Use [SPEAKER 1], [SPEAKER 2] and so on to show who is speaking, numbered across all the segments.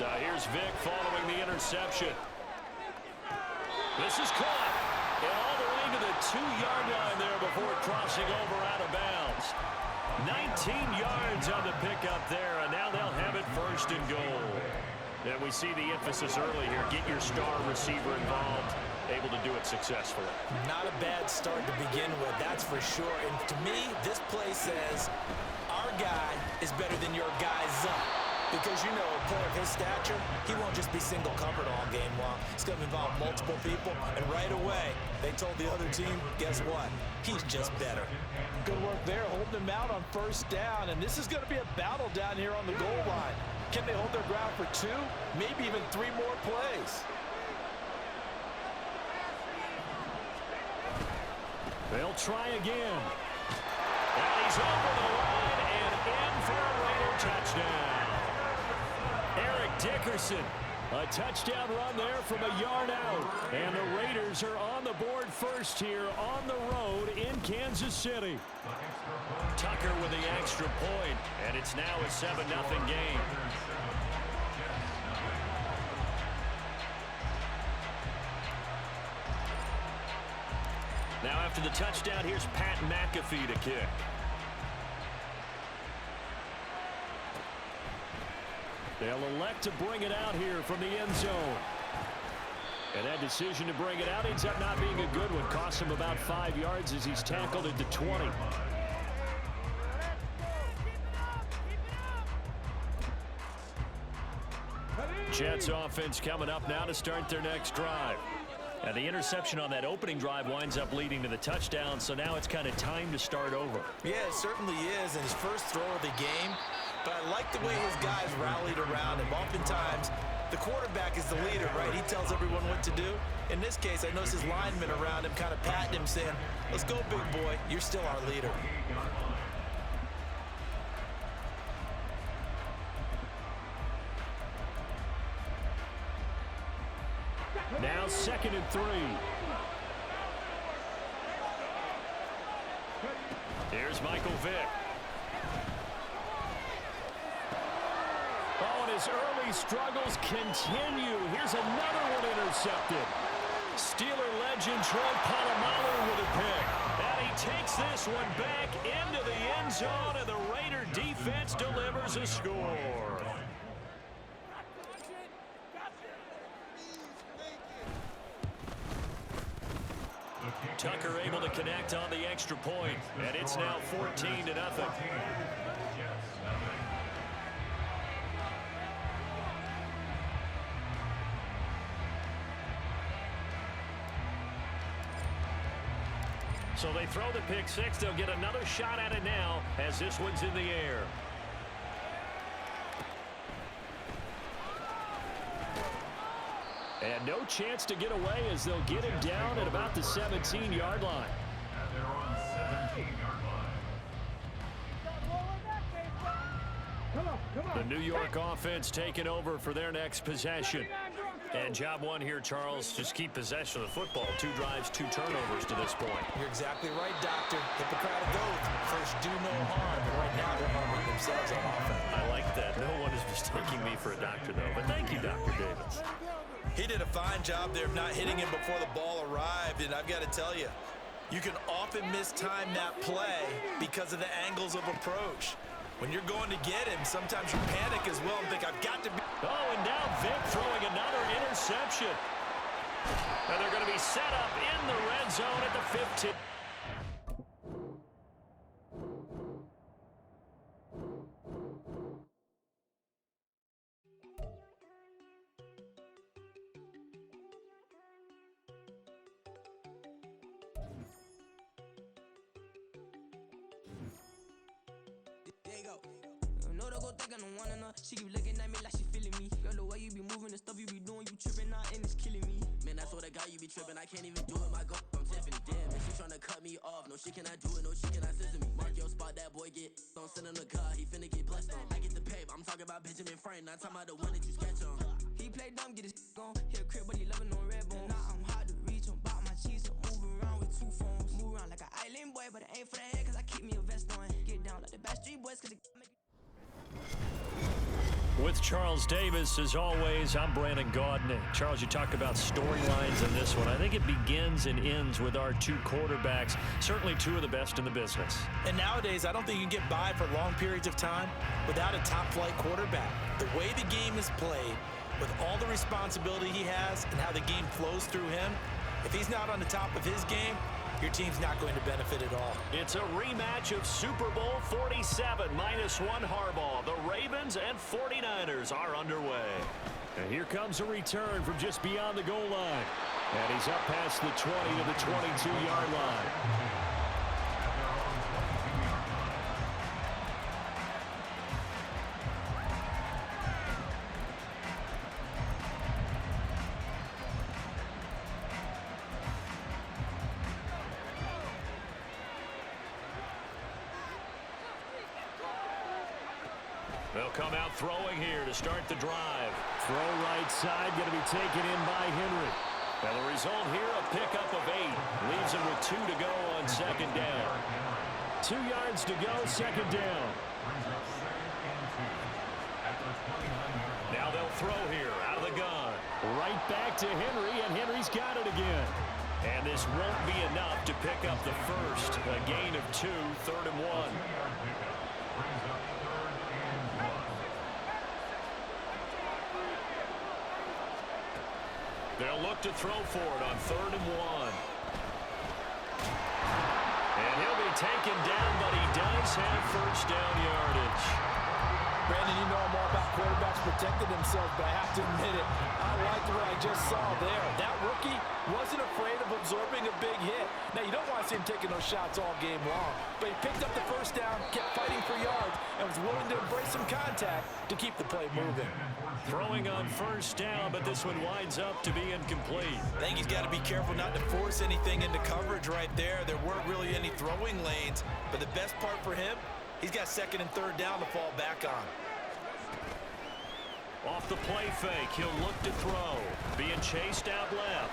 [SPEAKER 1] So here's Vick following the interception. This is caught. And all the way to the 2-yard line there before crossing over out of bounds. 19 yards on the pickup there, and now they'll have it first and goal. And we see the emphasis early here. Get your star receiver involved. Able to do it successfully.
[SPEAKER 2] Not a bad start to begin with, that's for sure. And to me, this play says our guy is better than your guy's up. Because, you know, a player of his stature, he won't just be single-covered all game long. It's going to involve multiple people, and right away, they told the other team, guess what? He's just better.
[SPEAKER 3] Good work there, holding them out on first down, and this is going to be a battle down here on the goal line. Can they hold their ground for 2, maybe even 3 more plays?
[SPEAKER 1] They'll try again. And he's over the line and in for a Raider touchdown. Eric Dickerson, a touchdown run there from a yard out. And the Raiders are on the board first here on the road in Kansas City. Tucker with the extra point, and it's now a 7-0 game. Now after the touchdown, here's Pat McAfee to kick. They'll elect to bring it out here from the end zone. And that decision to bring it out ends up not being a good one. Costs him about 5 yards as he's tackled at the 20. Jets offense coming up now to start their next drive. And the interception on that opening drive winds up leading to the touchdown, so now it's kind of time to start over.
[SPEAKER 2] Yeah, it certainly is in his first throw of the game. But I like the way his guys rallied around him. Oftentimes, the quarterback is the leader, right? He tells everyone what to do. In this case, I noticed his linemen around him kind of patting him, saying, let's go, big boy. You're still our leader.
[SPEAKER 1] Now 2nd and 3. Here's Michael Vick. Oh, and his early struggles continue. Here's another one intercepted. Steeler legend Troy Polamalu with a pick. And he takes this one back into the end zone, and the Raider defense delivers a score. Tucker able to connect on the extra point, and it's now 14-0. So they throw the pick six. They'll get another shot at it now as this one's in the air. And no chance to get away as they'll get him down at about the 17-yard line.
[SPEAKER 4] They're on the 17-yard line.
[SPEAKER 1] The New York offense taking over for their next possession. And job one here, Charles, just keep possession of the football. 2 drives, 2 turnovers to this point.
[SPEAKER 2] You're exactly right, Doctor. Hippocratic oath. First, do no harm. And right now, they're harming themselves on offense.
[SPEAKER 1] I like that. No one is mistaking me for a doctor, though. But thank you, Dr. Davis.
[SPEAKER 2] He did a fine job there of not hitting him before the ball arrived. And I've got to tell you, you can often mistime that play because of the angles of approach. When you're going to get him, sometimes you panic as well and think, I've got to be...
[SPEAKER 1] Oh, and now Vick throwing another interception. And they're going to be set up in the red zone at the 15.
[SPEAKER 5] She keep looking at me like she feeling me. Girl, the way you be moving, the stuff you be doing, you tripping out and it's killing me. Man, I swear to God, you be tripping. I can't even do it. My girl, I'm Tiffany. Damn, man, she tryna cut me off. No shit can I do it. No shit can I scissor me. Mark your spot, that boy get on. Send him the car, he finna get blessed on. I get the pay, I'm talking about Benjamin Franklin. Not talking about the one that you sketch on. He play dumb, get his on. Hit a crib, but he loving on red bone. Now I'm hard to reach on. Bought my cheese, so move around with 2 phones. Move around like an island boy, but it ain't for the head, cause I keep me a vest on. Get down like the Backstreet Boys, cause it make.
[SPEAKER 1] With With Charles Davis, as always, I'm Brandon Gaudin. Charles, you talk about storylines in this one. I think it begins and ends with our two quarterbacks, certainly two of the best in the business.
[SPEAKER 2] And nowadays, I don't think you can get by for long periods of time without a top-flight quarterback. The way the game is played, with all the responsibility he has and how the game flows through him, if he's not on the top of his game, your team's not going to benefit at all.
[SPEAKER 1] It's a rematch of Super Bowl 47, -1 Harbaugh. The Ravens and 49ers are underway. And here comes a return from just beyond the goal line. And he's up past the 20 to the 22-yard line. They'll come out throwing here to start the drive. Throw right side, going to be taken in by Henry. Now the result here, a pickup of 8. Leaves him with 2 to go on second down. 2 yards to go, second down. Now they'll throw here out of the gun. Right back to Henry, and Henry's got it again. And this won't be enough to pick up the first. A gain of 2, 3rd and 1. They'll look to throw for it on 3rd and 1. And he'll be taken down, but he does have first down yardage.
[SPEAKER 3] Brandon, you know I'm all about quarterbacks protecting themselves, but I have to admit it. I liked what I just saw there. That rookie wasn't afraid of absorbing a big hit. Now, you don't want to see him taking those shots all game long, but he picked up the first down, kept fighting for yards, and was willing to embrace some contact to keep the play moving.
[SPEAKER 1] Throwing on first down, but this one winds up to be incomplete.
[SPEAKER 2] I think he's got to be careful not to force anything into coverage right there. There weren't really any throwing lanes, but the best part for him, he's got 2nd and 3rd down to fall back on.
[SPEAKER 1] Off the play fake, he'll look to throw. Being chased out left.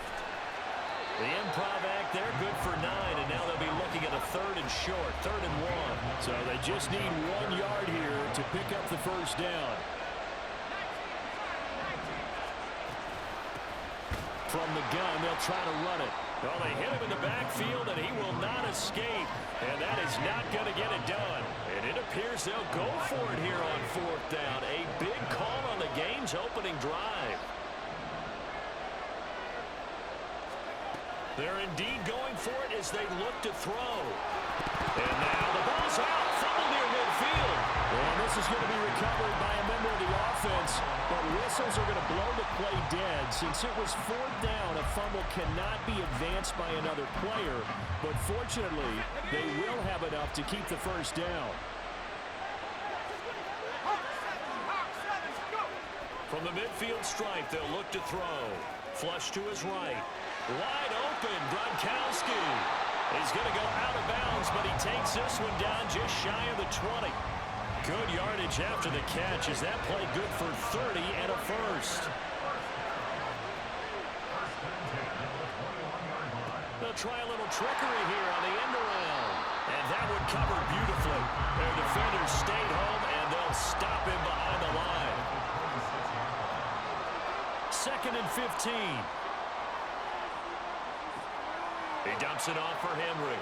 [SPEAKER 1] The improv act there, good for 9, and now they'll be looking at a 3rd and short, 3rd and 1. So they just need 1 yard here to pick up the first down. From the gun, they'll try to run it. Well, they hit him in the backfield, and he will not escape. And that is not going to get it done. And it appears they'll go for it here on 4th down. A big call on the game's opening drive. They're indeed going for it as they look to throw. And now the ball's out, fumble near midfield. And this is going to be recovered by a member of the offense, but whistles are going to blow the play dead. Since it was 4th down, a fumble cannot be advanced by another player, but fortunately, they will have enough to keep the first down. From the midfield stripe, they'll look to throw. Flush to his right. Wide open, Gronkowski. He's going to go out of bounds, but he takes this one down just shy of the 20. Good yardage after the catch. Is that play good for 30 and a first? They'll try a little trickery here on the end around. And that would cover beautifully. Their defenders stayed home, and they'll stop him behind the line. 2nd and 15. He dumps it off for Henry.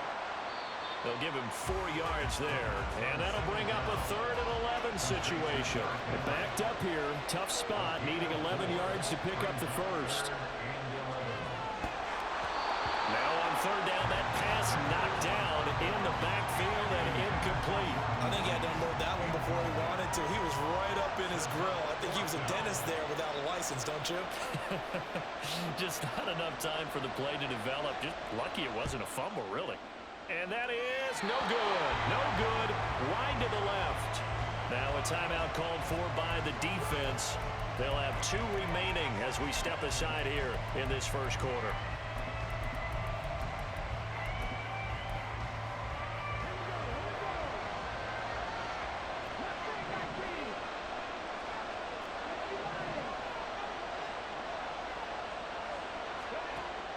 [SPEAKER 1] They'll give him 4 yards there, and that'll bring up a 3rd and 11 situation. Backed up here, tough spot, needing 11 yards to pick up the first. Now on 3rd down, that pass knocked down in the backfield and incomplete.
[SPEAKER 2] I think he had to unload that one before he wanted to. He was right up in his grill. I think he was a dentist there without a license, don't you?
[SPEAKER 1] Just not enough time for the play to develop. Just lucky it wasn't a fumble, really. And that is no good. No good. Wide to the left. Now a timeout called for by the defense. They'll have 2 remaining as we step aside here in this first quarter.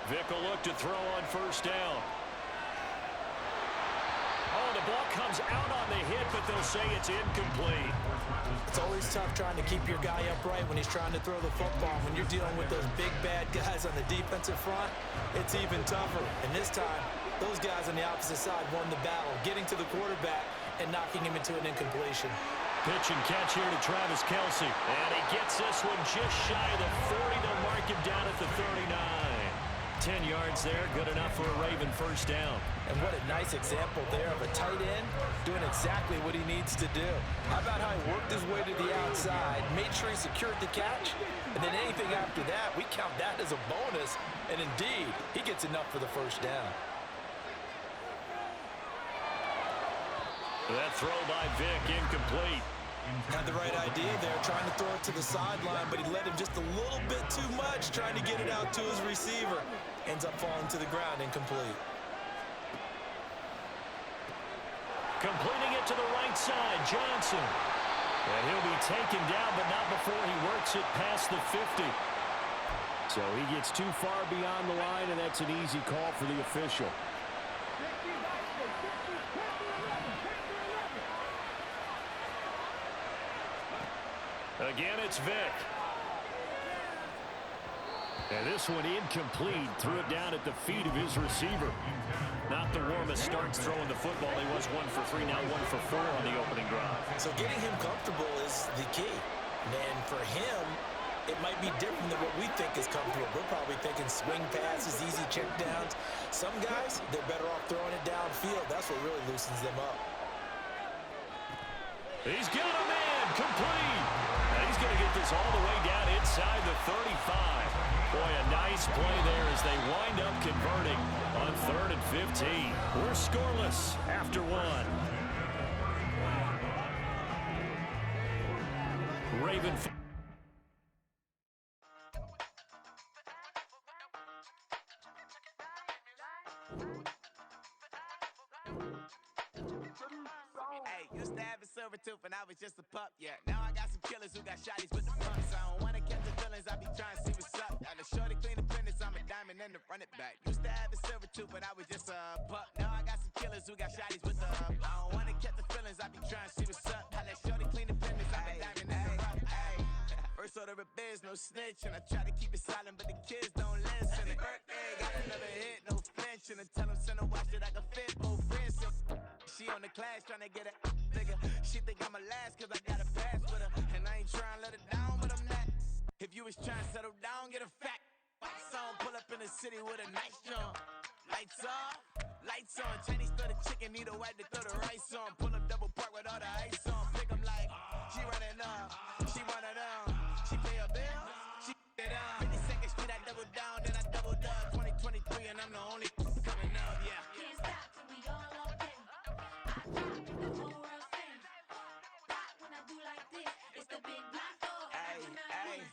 [SPEAKER 1] Vick will look to throw on first down. Oh, the ball comes out on the hit, but they'll say it's incomplete.
[SPEAKER 2] It's always tough trying to keep your guy upright when he's trying to throw the football. When you're dealing with those big, bad guys on the defensive front, it's even tougher. And this time, those guys on the opposite side won the battle, getting to the quarterback and knocking him into an incompletion.
[SPEAKER 1] Pitch and catch here to Travis Kelce. And he gets this one just shy of the 40. They'll mark him down at the 39. 10 yards there, good enough for a Raven first down.
[SPEAKER 3] And what a nice example there of a tight end doing exactly what he needs to do. How about how he worked his way to the outside, made sure he secured the catch, and then anything after that, we count that as a bonus. And indeed, he gets enough for the first down.
[SPEAKER 1] That throw by Vick, incomplete.
[SPEAKER 2] Had the right idea there, trying to throw it to the sideline, but he let him just a little bit too much, trying to get it out to his receiver. Ends up falling to the ground, incomplete.
[SPEAKER 1] Completing it to the right side, Johnson. And he'll be taken down, but not before he works it past the 50. So he gets too far beyond the line, and that's an easy call for the official. Again, it's Vick. And this one incomplete. Threw it down at the feet of his receiver. Not the warmest starts throwing the football. He was 1 for 3, now 1 for 4 on the opening drive.
[SPEAKER 2] So getting him comfortable is the key. And for him, it might be different than what we think is comfortable. We're probably thinking swing passes, easy check downs. Some guys, they're better off throwing it downfield. That's what really loosens them up.
[SPEAKER 1] He's got a man, complete. And he's going to get this all the way down inside the 35. Boy, a nice play there as they wind up converting on 3rd and 15. We're scoreless after 1. Raven.
[SPEAKER 6] Used to have a silver tooth and I was just a pup, yeah. Now I got some killers who got shotties with the pumps. I don't wanna catch the feelings, I be trying to see what's up. Got a shorty clean the business, I'm a diamond and to run it back. Used to have a silver tooth but I was just a pup. Now I got some killers who got shotties with the I don't wanna catch the feelings, I be trying to see what's up. I let shorty clean the business, I'm a diamond and to run it. First order of biz, no snitch, and I try to keep it silent, but the kids don't listen. Birthday, got another hit, no flinch, and I tell them send a watch that I can fit both wrists. She on the class trying to get it bigger. She think I'm a last cause I got a pass with her. And I ain't trying to let her down, but I'm not. If you was trying to settle down, get a fact. Song pull up in the city with a nice jump. Lights off, lights on. Chinese throw the chicken, need a wipe to throw the rice on. Pull up double park with all the ice on. Pick 'em like, she running up, she one of them. She pay her bill, she it up. 52nd Street, I double down, then I doubled up. 2023 and I'm the only coming up, yeah.
[SPEAKER 7] Can't stop till we all up in. I rock the whole world sing. Rock when I do like this. It's the big block door.
[SPEAKER 6] Hey,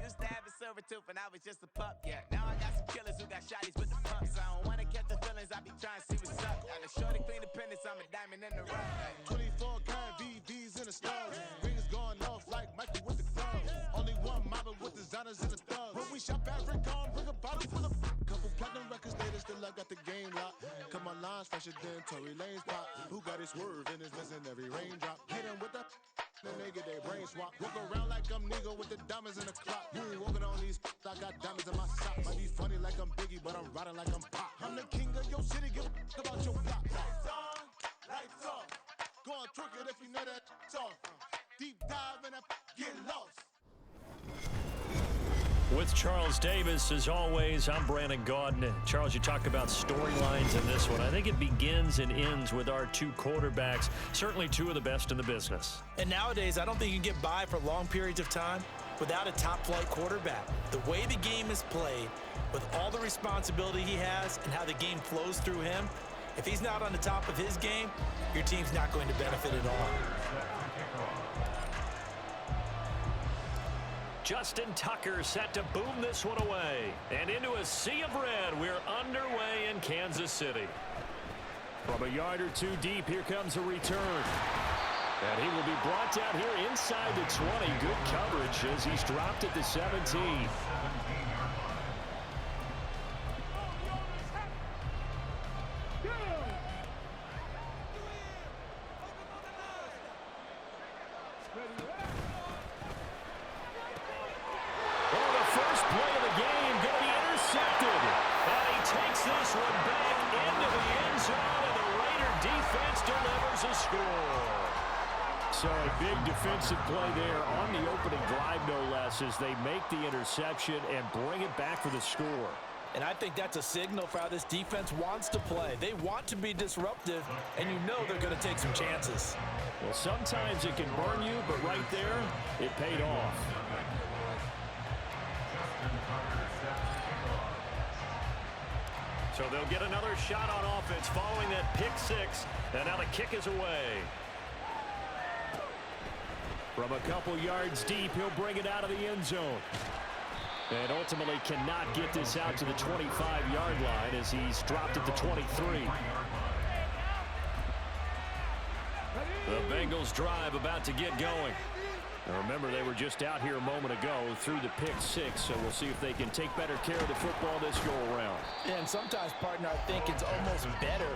[SPEAKER 6] used to have a silver tooth and I was just a pup, yeah. Now I got some killers who got shotties with the pumps. I don't wanna catch the feelings, I be trying to see what's up. Got a shorty clean the pennies, I'm a diamond in the rough.
[SPEAKER 8] 24 karat VVs in the stars. Rings going off like Michael with the clubs. Only one mobbing with designers in the thugs. When we shop at Rick on, bring a bottle full of couple platinum records later, still I got the game locked. Come on, lines fresher than Tory Lane's pop. Who got his swerve and is missing every raindrop? Hit him with the then they get their brain swap. Walk around like I'm Nego with the diamonds in the clock. You ain't walking on these I got diamonds in my sock. Might be funny like I'm Biggie, but I'm riding like I'm Pop. I'm the king of your city, give a about your block. Lights on, lights off. Go on, twerk it if you know that off. Deep dive and get lost.
[SPEAKER 1] With Charles Davis, as always, I'm Brandon Gaudin. Charles, you talk about storylines in this one. I think it begins and ends with our two quarterbacks, certainly two of the best in the business.
[SPEAKER 2] And nowadays, I don't think you can get by for long periods of time without a top-flight quarterback. The way the game is played, with all the responsibility he has and how the game flows through him, if he's not on the top of his game, your team's not going to benefit at all.
[SPEAKER 1] Justin Tucker set to boom this one away. And into a sea of red, we're underway in Kansas City. From a yard or two deep, here comes a return. And he will be brought down here inside the 20. Good coverage as he's dropped at the 17. defense delivers a score. So a big defensive play there on the opening drive, no less, as they make the interception and bring it back for the score.
[SPEAKER 3] And I think that's a signal for how this defense wants to play. They want to be disruptive, and you know they're going to take some chances.
[SPEAKER 1] Well, sometimes it can burn you, but right there, it paid off. So they'll get another shot on offense following that pick six, and now the kick is away. From a couple yards deep, he'll bring it out of the end zone. And ultimately cannot get this out to the 25-yard line as he's dropped at the 23. The Bengals drive about to get going. Now remember, they were just out here a moment ago through the pick six, so we'll see if they can take better care of the football this go-around.
[SPEAKER 3] And sometimes, partner, I think it's almost better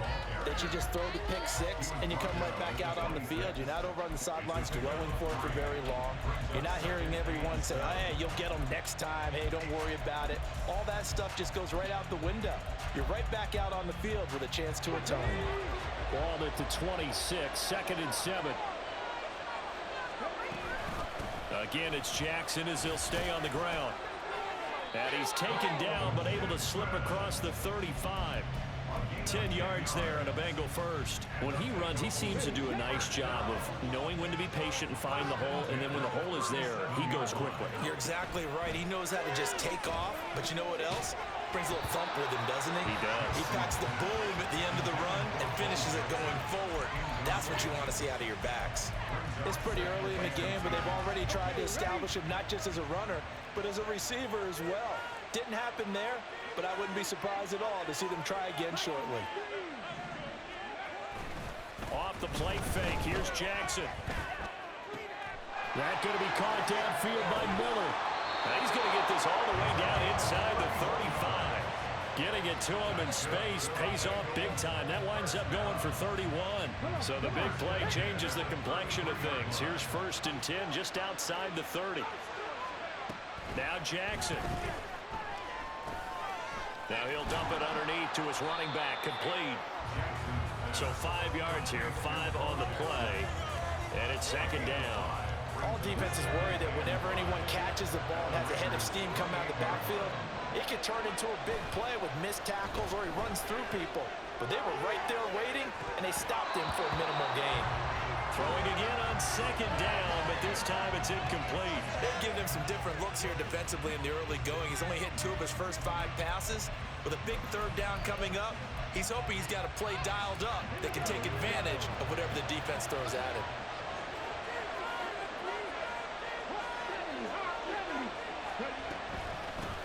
[SPEAKER 3] that you just throw the pick six and you come right back out on the field. You're not over on the sidelines dwelling for it for very long. You're not hearing everyone say, hey, you'll get them next time. Hey, don't worry about it. All that stuff just goes right out the window. You're right back out on the field with a chance to atone.
[SPEAKER 1] Ball at the 26, 2nd and 7. Again, it's Jackson as he'll stay on the ground. And he's taken down, but able to slip across the 35. 10 yards there and a Bengal first. When he runs, he seems to do a nice job of knowing when to be patient and find the hole, and then when the hole is there, he goes quickly.
[SPEAKER 2] You're exactly right. He knows how to just take off, but you know what else? Brings a little thump with him, doesn't he?
[SPEAKER 1] He does.
[SPEAKER 2] He packs the boom at the end of the run and finishes it going forward. That's what you want to see out of your backs.
[SPEAKER 3] It's pretty early in the game, but they've already tried to establish him not just as a runner, but as a receiver as well. Didn't happen there, but I wouldn't be surprised at all to see them try again shortly.
[SPEAKER 1] Off the play fake, here's Jackson. That's going to be caught downfield by Miller. Now he's going to get this all the way down inside the 35. Getting it to him in space pays off big time. That winds up going for 31. So the big play changes the complexion of things. Here's 1st and 10 just outside the 30. Now Jackson. Now he'll dump it underneath to his running back, complete. So 5 yards here, 5 on the play, and it's 2nd down.
[SPEAKER 3] All defenses worry that whenever anyone catches the ball and has a head of steam come out of the backfield, it could turn into a big play with missed tackles or he runs through people. But they were right there waiting, and they stopped him for a minimal gain.
[SPEAKER 1] Throwing again on 2nd down, but this time it's incomplete.
[SPEAKER 2] They've given him some different looks here defensively in the early going. He's only hit 2 of his first 5 passes. With a big 3rd down coming up, he's hoping he's got a play dialed up that can take advantage of whatever the defense throws at him.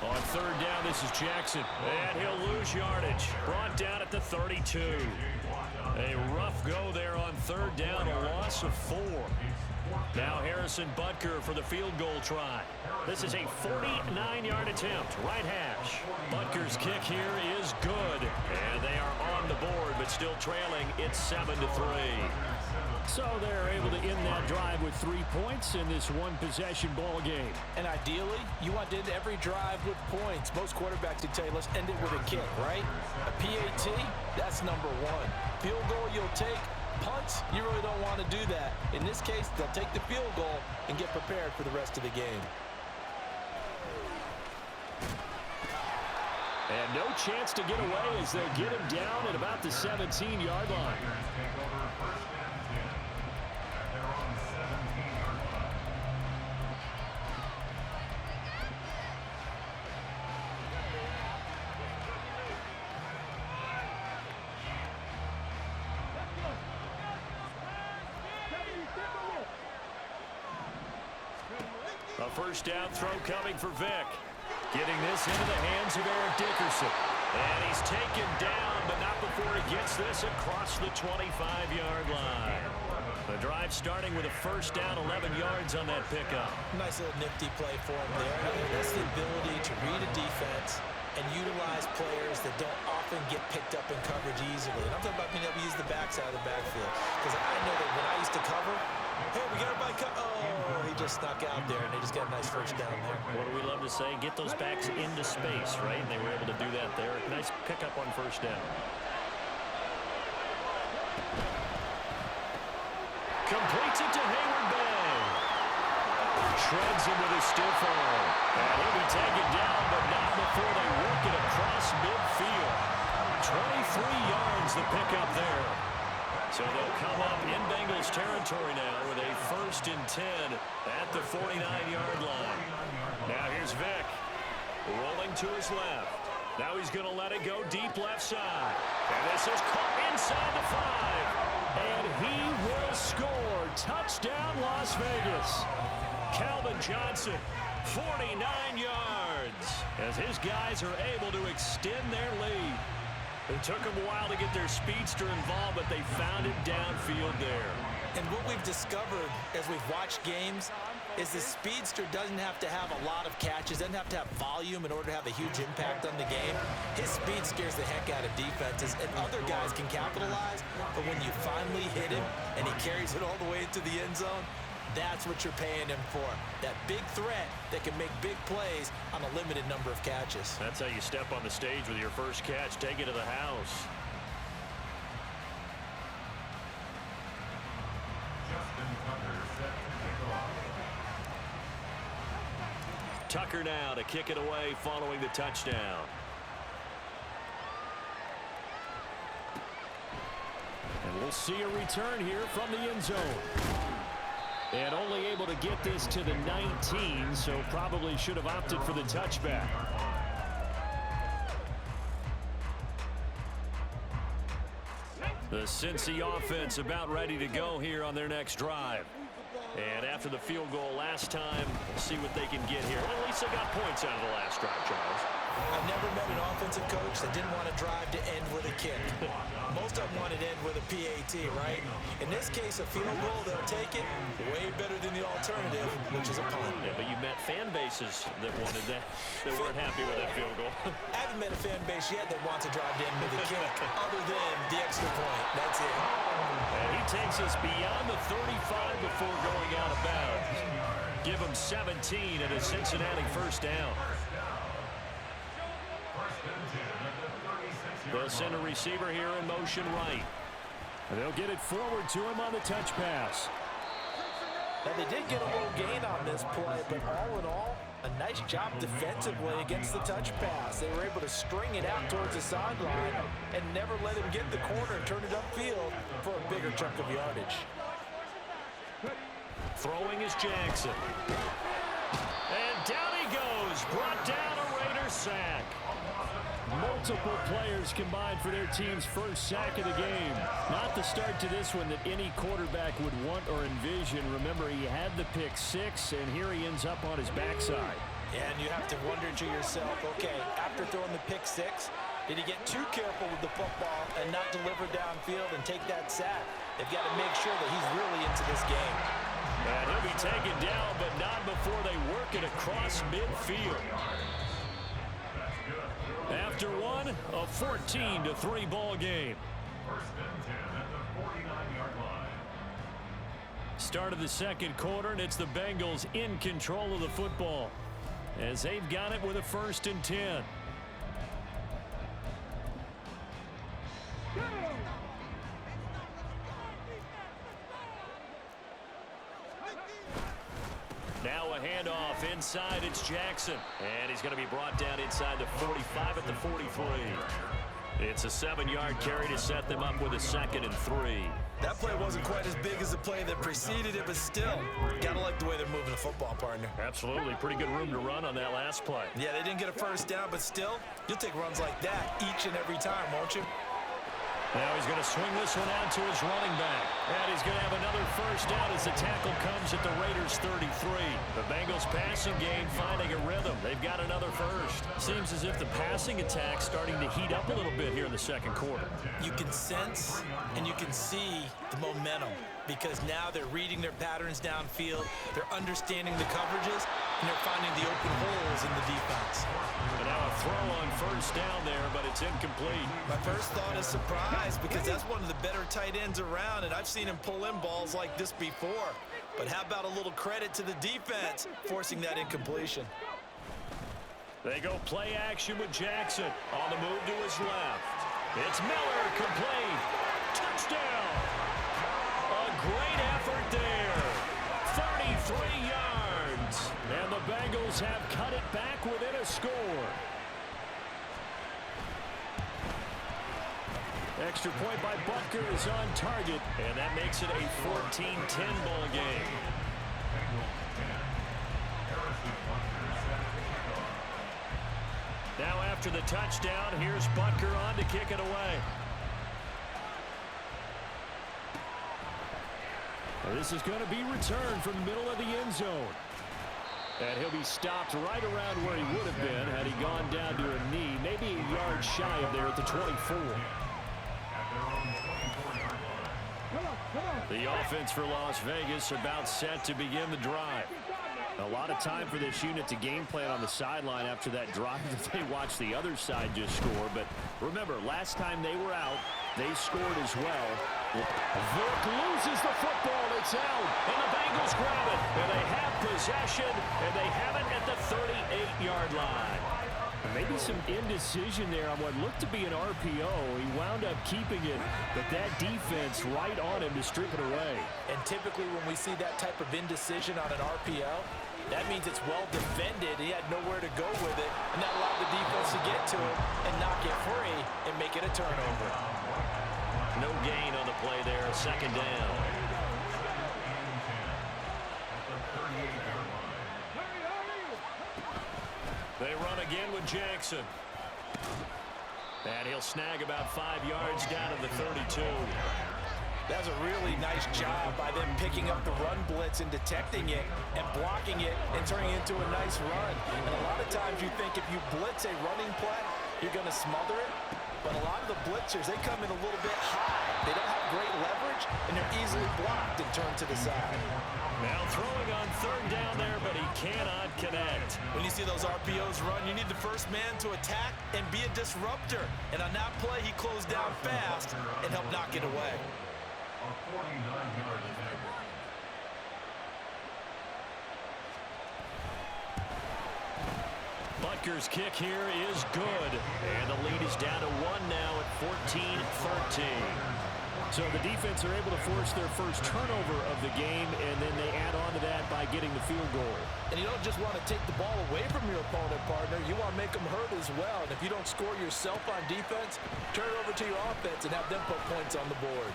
[SPEAKER 1] On 3rd down, this is Jackson, and he'll lose yardage. Brought down at the 32. A rough go there on 3rd down, a loss of 4. Now Harrison Butker for the field goal try. This is a 49-yard attempt, right hash. Butker's kick here is good, and they are on the board, but still trailing. It's 7-3. So they're able to end that drive with 3 points in this one-possession ball game.
[SPEAKER 3] And ideally, you want to end every drive with points. Most quarterbacks would tell you, let's end it with a kick, right? A PAT, that's number 1. Field goal you'll take. Punts, you really don't want to do that. In this case, they'll take the field goal and get prepared for the rest of the game.
[SPEAKER 1] And no chance to get away as they'll get him down at about the 17-yard line. A 1st down throw coming for Vick. Getting this into the hands of Eric Dickerson. And he's taken down, but not before he gets this across the 25-yard line. The drive starting with a 1st down, 11 yards on that pickup.
[SPEAKER 2] Nice little nifty play for him there. That's the ability to read a defense and utilize players that don't often get picked up in coverage easily. And I'm talking about being able to use the backside of the backfield. Because I know that when I used to cover, hey, we got everybody oh, he just snuck out there, and they just got a nice 1st down there.
[SPEAKER 1] What do we love to say? Get those backs into space, right? And they were able to do that there. Nice pickup on 1st down. Completes it to Hayward Bay. Shreds him with a stiff arm. And he'll be taken down, but not before they work it across midfield. 23 yards the pickup there. So they'll come up in Bengals territory now with a 1st and 10 at the 49-yard line. Now here's Vick. Rolling to his left. Now he's going to let it go deep left side. And this is caught inside the 5. And he will score. Touchdown, Las Vegas. Calvin Johnson, 49 yards. As his guys are able to extend their lead. It took them a while to get their speedster involved, but they found it downfield there.
[SPEAKER 2] And what we've discovered as we've watched games is the speedster doesn't have to have a lot of catches, doesn't have to have volume in order to have a huge impact on the game. His speed scares the heck out of defenses, and other guys can capitalize, but when you finally hit him and he carries it all the way into the end zone, that's what you're paying him for. That big threat that can make big plays on a limited number of catches.
[SPEAKER 1] That's how you step on the stage with your first catch. Take it to the house. Tucker now to kick it away following the touchdown. And we'll see a return here from the end zone. And only able to get this to the 19, so probably should have opted for the touchback. The Cincy offense about ready to go here on their next drive. And after the field goal last time, we'll see what they can get here. At least they got points out of the last drive, Charles.
[SPEAKER 2] I've never met an offensive coach that didn't want to drive to end with a kick. Most of them wanted to end with a PAT, right? In this case, a field goal, they'll take it way better than the alternative, which is a punt.
[SPEAKER 1] Yeah, but you met fan bases that wanted that, that weren't happy with that field goal.
[SPEAKER 2] I haven't met a fan base yet that wants to drive to end with a kick, other than the extra point. That's it.
[SPEAKER 1] And he takes us beyond the 35 before going out of bounds. Give him 17 and a Cincinnati first down. They'll send a receiver here in motion right. And they'll get it forward to him on the touch pass.
[SPEAKER 3] Now, they did get a little gain on this play, but all in all, a nice job defensively against the touch pass. They were able to string it out towards the sideline and never let him get the corner and turn it upfield for a bigger chunk of yardage.
[SPEAKER 1] Throwing is Jackson. And down he goes. Brought down a Raider sack. Multiple players combined for their team's first sack of the game. Not the start to this one that any quarterback would want or envision. Remember, he had the pick six, and here he ends up on his backside.
[SPEAKER 3] Yeah, and you have to wonder to yourself, okay, after throwing the pick six, did he get too careful with the football and not deliver downfield and take that sack? They've got to make sure that he's really into this game.
[SPEAKER 1] And he'll be taken down, but not before they work it across midfield. After one, a 14-3 ball game.
[SPEAKER 4] First and 10 at the 49-yard line.
[SPEAKER 1] Start of the second quarter, and it's the Bengals in control of the football as they've got it with a 1st and 10. Now a handoff inside. It's Jackson. And he's going to be brought down inside the 45 at the 43. It's a 7-yard carry to set them up with a 2nd and 3.
[SPEAKER 2] That play wasn't quite as big as the play that preceded it, but still, gotta like the way they're moving the football, partner.
[SPEAKER 1] Absolutely. Pretty good room to run on that last play.
[SPEAKER 2] Yeah, they didn't get a first down, but still, you'll take runs like that each and every time, won't you?
[SPEAKER 1] Now he's going to swing this one out to his running back. And he's going to have another first down as the tackle comes at the Raiders' 33. The Bengals passing game finding a rhythm. They've got another first. Seems as if the passing attack's starting to heat up a little bit here in the second quarter.
[SPEAKER 2] You can sense and you can see the momentum because now they're reading their patterns downfield, they're understanding the coverages, and they're finding the open holes in the defense.
[SPEAKER 1] And now a throw on first down there, but it's incomplete.
[SPEAKER 2] My first thought is surprise because that's one of the better tight ends around, and I've seen him pull in balls like this before. But how about a little credit to the defense forcing that incompletion?
[SPEAKER 1] They go play action with Jackson on the move to his left. It's Miller, complete. Touchdown. A great effort Bengals have cut it back within a score. Extra point by Butker is on target, and that makes it a 14-10 ball game. Now after the touchdown, here's Butker on to kick it away. This is going to be returned from the middle of the end zone. And he'll be stopped right around where he would have been had he gone down to a knee, maybe a yard shy of there at the 24. The offense for Las Vegas about set to begin the drive. A lot of time for this unit to game plan on the sideline after that drive that they watched the other side just score. But remember, last time they were out, they scored as well. Vick loses the football. It's out. And the Bengals grab it. And they have possession. And they have it at the 38-yard line. Maybe some indecision there on what looked to be an RPO. He wound up keeping it, but that defense right on him to strip it away.
[SPEAKER 3] And typically when we see that type of indecision on an RPO, that means it's well defended. He had nowhere to go with it, and that allowed the defense to get to it and knock it free and make it a turnover.
[SPEAKER 1] No gain on the play there, second down. They run again with Jackson. And he'll snag about 5 yards down to the 32.
[SPEAKER 3] That's a really nice job by them picking up the run blitz and detecting it and blocking it and turning it into a nice run. And a lot of times you think if you blitz a running play, you're going to smother it. But a lot of the blitzers, they come in a little bit high. They don't have great leverage, and they're easily blocked and turned to the side.
[SPEAKER 1] Now throwing on third down there, but he cannot connect.
[SPEAKER 3] When you see those RPOs run, you need the first man to attack and be a disruptor. And on that play, he closed down fast and helped knock it away.
[SPEAKER 4] A 49-yard attempt.
[SPEAKER 1] Butker's kick here is good. And the lead is down to 1 now at 14-13. So the defense are able to force their first turnover of the game, and then they add on to that by getting the field goal.
[SPEAKER 3] And you don't just want to take the ball away from your opponent, partner. You want to make them hurt as well. And if you don't score yourself on defense, turn it over to your offense and have them put points on the board.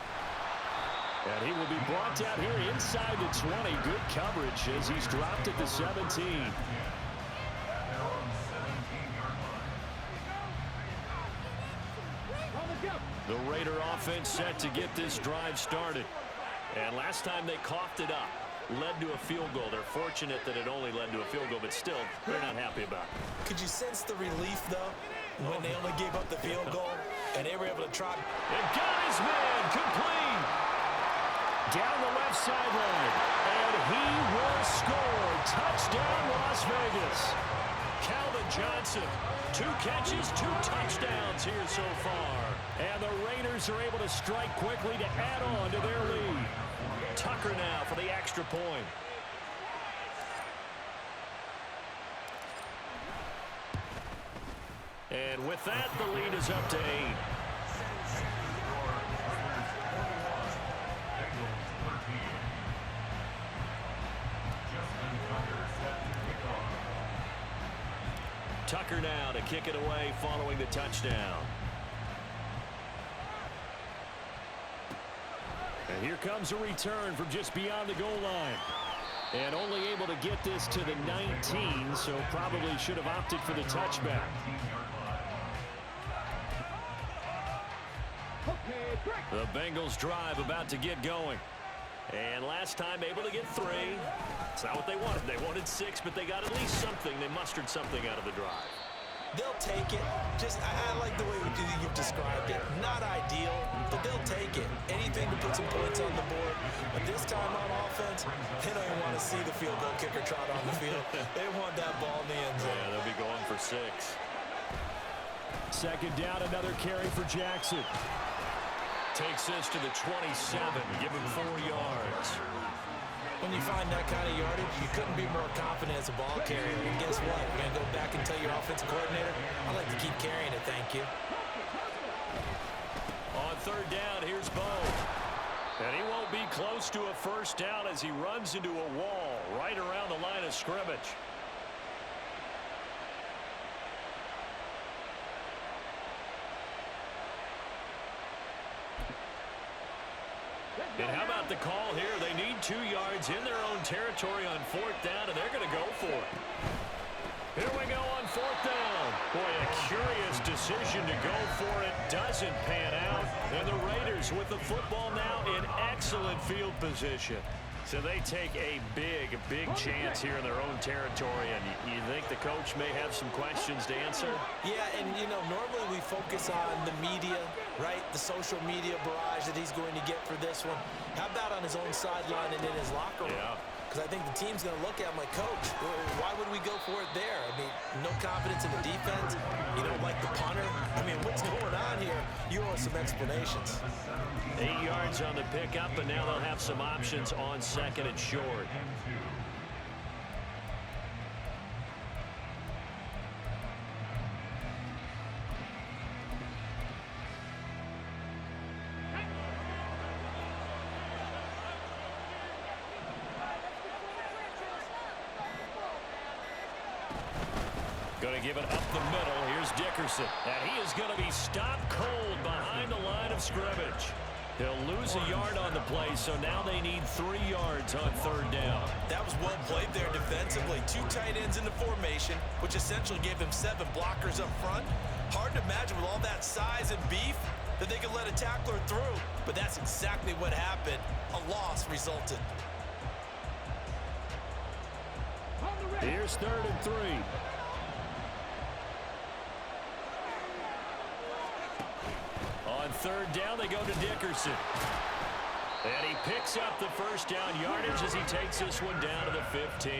[SPEAKER 1] And he will be brought down here inside the 20. Good coverage as he's dropped at the 17. The Raider offense set to get this drive started. And last time they coughed it up, led to a field goal. They're fortunate that it only led to a field goal, but still, they're not happy about it.
[SPEAKER 3] Could you sense the relief, though, when they only gave up the field goal and they were able to try?
[SPEAKER 1] And got his man complete. Down the left sideline. And he will score. Touchdown, Las Vegas. Calvin Johnson, 2 catches, 2 touchdowns here so far. And the Raiders are able to strike quickly to add on to their lead. Tucker now for the extra point. And with that, the lead is up to 8. Tucker now to kick it away following the touchdown. And here comes a return from just beyond the goal line. And only able to get this to the 19, so probably should have opted for the touchback. The Bengals drive about to get going. And last time able to get 3. It's not what they wanted. They wanted 6, but they got at least something. They mustered something out of the drive.
[SPEAKER 3] They'll take it. I like the way you've described it. Not ideal, but they'll take it. Anything to put some points on the board. But this time on offense, they don't even want to see the field goal kicker trot on the field. They want that ball in the end zone.
[SPEAKER 1] Yeah, they'll be going for 6. Second down, another carry for Jackson. Takes this to the 27, give him 4 yards.
[SPEAKER 3] When you find that kind of yardage, you couldn't be more confident as a ball carrier. And guess what? You're going to go back and tell your offensive coordinator, I'd like to keep carrying it, thank you.
[SPEAKER 1] On third down, here's Bo. And he won't be close to a first down as he runs into a wall right around the line of scrimmage. And how about the call here? They need 2 yards in their own territory on 4th down, and they're going to go for it. Here we go on 4th down. Boy, a curious decision to go for it. Doesn't pan out. And the Raiders with the football now in excellent field position. So they take a big, big chance here in their own territory. And you think the coach may have some questions to answer?
[SPEAKER 2] Yeah, and, you know, normally we focus on the media, right? The social media barrage that he's going to get for this one. How about on his own sideline and in his locker room?
[SPEAKER 1] Yeah.
[SPEAKER 2] Because I think the team's going to look at him like, Coach, why would we go for it there? I mean, no confidence in the defense. You don't like the punter. I mean, what's going on here? You owe us some explanations.
[SPEAKER 1] 8 yards on the pickup, and now they'll have some options on 2nd and short. Going to give it up the middle. Here's Dickerson. And he is going to be stopped cold behind the line of scrimmage. He'll lose a yard on the play, so now they need 3 yards on 3rd down.
[SPEAKER 2] That was well played there defensively. 2 tight ends in the formation, which essentially gave him 7 blockers up front. Hard to imagine with all that size and beef that they could let a tackler through, but that's exactly what happened. A loss resulted.
[SPEAKER 1] Here's 3rd and 3. On 3rd down, they go to Dickerson. And he picks up the 1st down yardage as he takes this one down to the 15.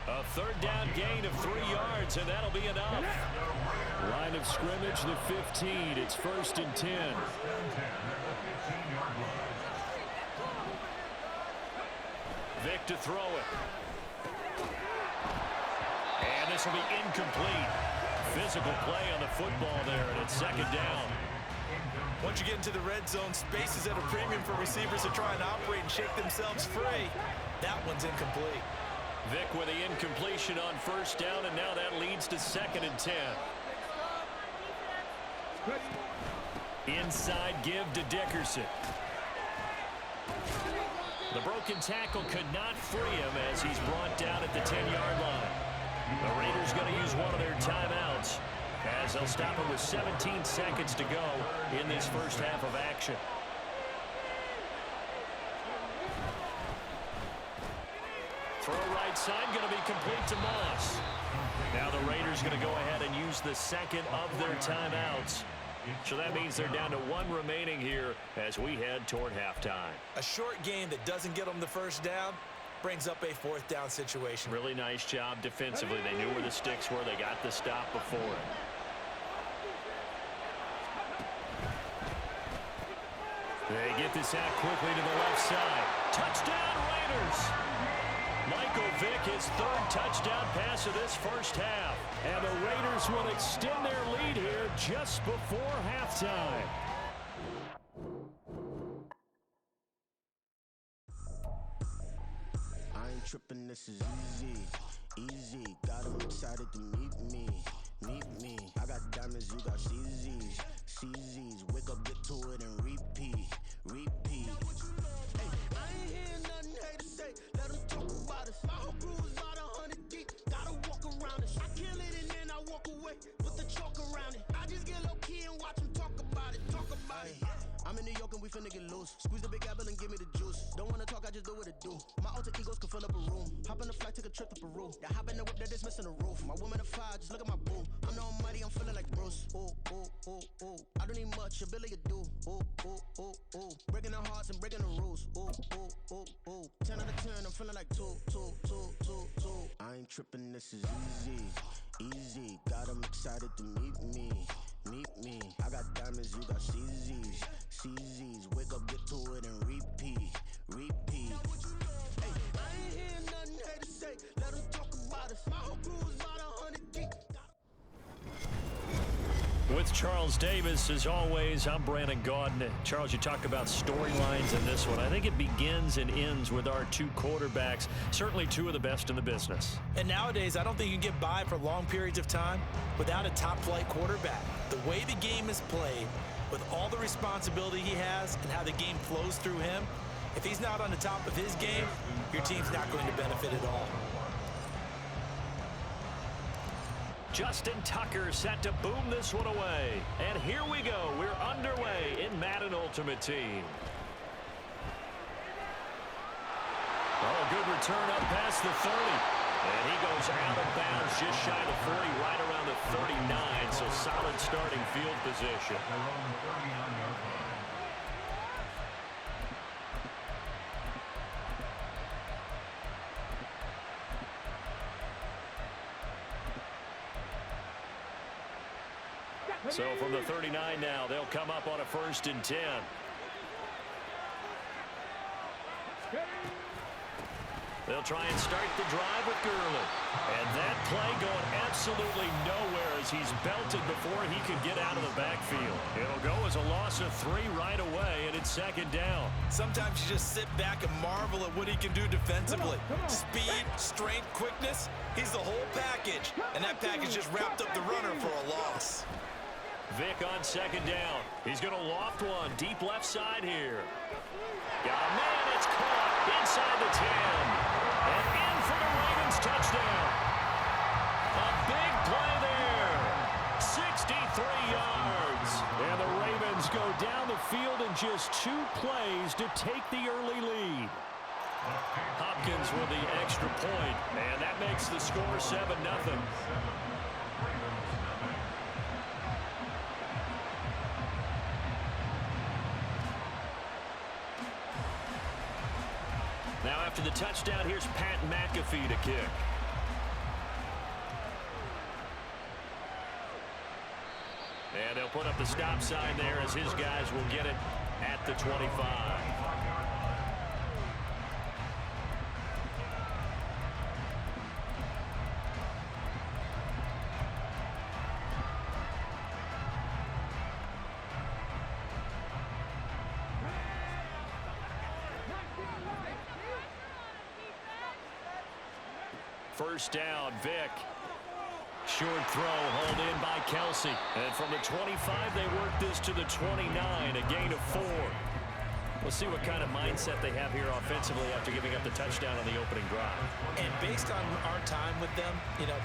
[SPEAKER 1] A 3rd down gain of 3 yards, and that'll be enough. Line of scrimmage, the 15. It's 1st and 10. Vick to throw it. And this will be incomplete. Physical play on the football there, and it's 2nd down.
[SPEAKER 2] Once you get into the red zone, space is at a premium for receivers to try and operate and shake themselves free. That one's incomplete.
[SPEAKER 1] Vick with the incompletion on 1st down, and now that leads to 2nd and 10. Inside give to Dickerson. The broken tackle could not free him as he's brought down at the 10-yard line. The Raiders going to use one of their timeouts as they'll stop it with 17 seconds to go in this first half of action. Throw right side going to be complete to Moss. Now the Raiders going to go ahead and use the 2nd of their timeouts. So that means they're down to 1 remaining here as we head toward halftime.
[SPEAKER 2] A short game that doesn't get them the 1st down brings up a 4th down situation.
[SPEAKER 1] Really nice job defensively. They knew where the sticks were. They got the stop before it. They get this out quickly to the left side. Touchdown, Raiders! Michael Vick, his 3rd touchdown pass of this first half. And the Raiders will extend their lead here just before halftime.
[SPEAKER 9] I ain't tripping, this is easy. Got 'em excited to meet me. I got diamonds, you got CZs. Wake up, get to it, and repeat. Hey, I ain't hear nothing haters say. Let them talk about us. My whole crew is about 100 deep. Gotta walk around us. I kill it and then I walk away with the chalk around it. I just get low key and watch them talk about it. I'm in New York and we finna get loose. Squeeze the big apple and give me the juice. Don't wanna talk, I just do what it do. My alter egos can fill up a room. Hop on the flight, take a trip to Peru. Yeah, hop in the whip that is missing the roof. My woman a fire, just look at my boo. I'm the almighty, I'm feeling like Bruce. Ooh. I don't need much, a billy a do. Ooh. Breaking the hearts and breaking the rules. Ooh. 10 out of 10, I'm feeling like 2. I ain't tripping, this is easy. Got 'em excited to meet me. I got diamonds, you got CZs. Wake up, get to it, and repeat. Hey, I ain't hear nothing haters say. Let them talk about us. My whole crew is about 100 deep.
[SPEAKER 1] With Charles Davis, as always, I'm Brandon Gaudin. Charles, you talk about storylines in this one. I think it begins and ends with our 2 quarterbacks, certainly 2 of the best in the business.
[SPEAKER 2] And nowadays, I don't think you can get by for long periods of time without a top-flight quarterback. The way the game is played, with all the responsibility he has and how the game flows through him, if he's not on the top of his game, your team's not going to benefit at all.
[SPEAKER 1] Justin Tucker set to boom this one away. And here we go. We're underway in Madden Ultimate Team. Oh, good return up past the 30. And he goes out of bounds just shy of the 40, right around the 39. So solid starting field position. So from the 39 now, they'll come up on a 1st and 10. They'll try and start the drive with Gurley. And that play going absolutely nowhere as he's belted before he could get out of the backfield. It'll go as a loss of 3 right away, and it's 2nd down.
[SPEAKER 2] Sometimes you just sit back and marvel at what he can do defensively. Speed, strength, quickness, he's the whole package. And that package just wrapped up the runner for a loss.
[SPEAKER 1] Vick on 2nd down. He's going to loft one deep left side here. Got a man. It's caught inside the 10. And in for the Ravens touchdown. A big play there. 63 yards. And the Ravens go down the field in just 2 plays to take the early lead. Hopkins with the extra point. And that makes the score 7-0. Now after the touchdown, here's Pat McAfee to kick. And they'll put up the stop sign there as his guys will get it at the 25. First down, Vick. Short throw, hauled in by Kelsey. And from the 25, they work this to the 29, a gain of 4. We'll see what kind of mindset they have here offensively after giving up the touchdown on the opening drive.
[SPEAKER 2] And based on our time with them,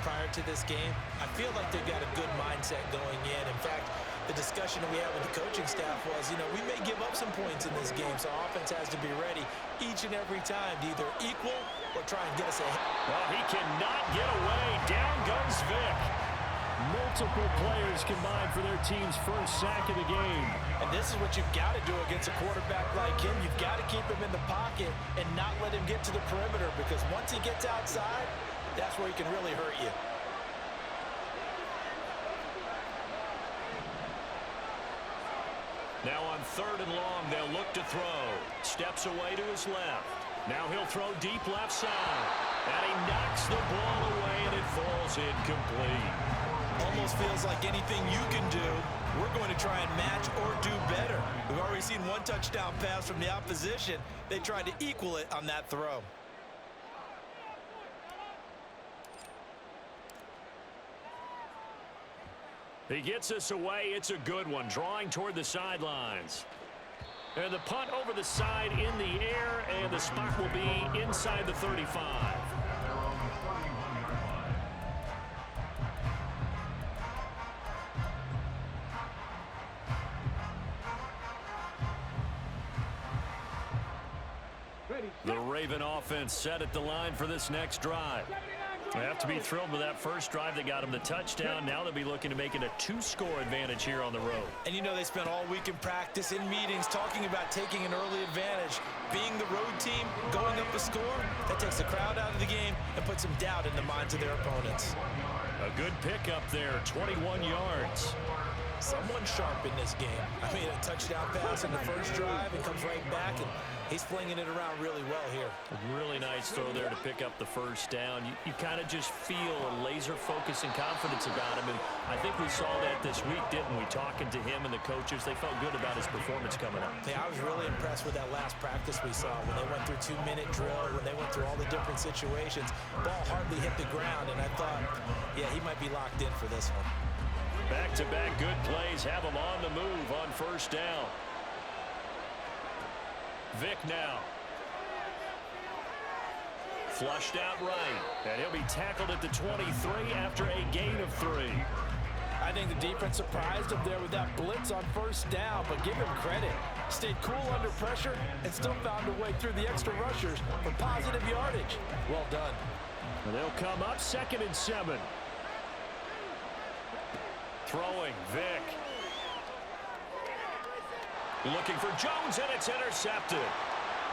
[SPEAKER 2] prior to this game, I feel like they've got a good mindset going in. In fact, the discussion that we had with the coaching staff was, we may give up some points in this game, so offense has to be ready each and every time to either equal or try and get us ahead.
[SPEAKER 1] Well, he cannot get away. Down goes Vick. Multiple players combined for their team's first sack of the game.
[SPEAKER 3] And this is what you've got to do against a quarterback like him. You've got to keep him in the pocket and not let him get to the perimeter, because once he gets outside, that's where he can really hurt you.
[SPEAKER 1] Now on 3rd and long, they'll look to throw. Steps away to his left. Now he'll throw deep left side. And he knocks the ball away, and it falls incomplete.
[SPEAKER 2] Almost feels like anything you can do, we're going to try and match or do better. We've already seen 1 touchdown pass from the opposition. They tried to equal it on that throw.
[SPEAKER 1] He gets us away. It's a good one. Drawing toward the sidelines. And the punt over the side in the air, and the spot will be inside the 35. The Raven offense set at the line for this next drive. They have to be thrilled with that first drive that got them the touchdown. Now they'll be looking to make it a 2-score advantage here on the road.
[SPEAKER 2] And they spent all week in practice, in meetings, talking about taking an early advantage. Being the road team, going up a score, that takes the crowd out of the game and puts some doubt in the minds of their opponents.
[SPEAKER 1] A good pickup there, 21 yards.
[SPEAKER 2] Someone sharp in this game. I mean, a touchdown pass in the first drive and comes right back, and he's flinging it around really well here.
[SPEAKER 1] A really nice throw there to pick up the first down. You kind of just feel a laser focus and confidence about him, and I think we saw that this week, didn't we? Talking to him and the coaches, they felt good about his performance coming up.
[SPEAKER 2] Yeah, I was really impressed with that last practice we saw when they went through 2-minute drill, when they went through all the different situations. Ball hardly hit the ground, and I thought, yeah, he might be locked in for this one.
[SPEAKER 1] Back-to-back good plays have him on the move on first down. Vick now. Flushed out right. And he'll be tackled at the 23 after a gain of 3.
[SPEAKER 3] I think the defense surprised him there with that blitz on first down, but give him credit. Stayed cool under pressure and still found a way through the extra rushers for positive yardage. Well done.
[SPEAKER 1] And they'll come up 2nd and 7. Throwing, Vick. Looking for Jones, and it's intercepted.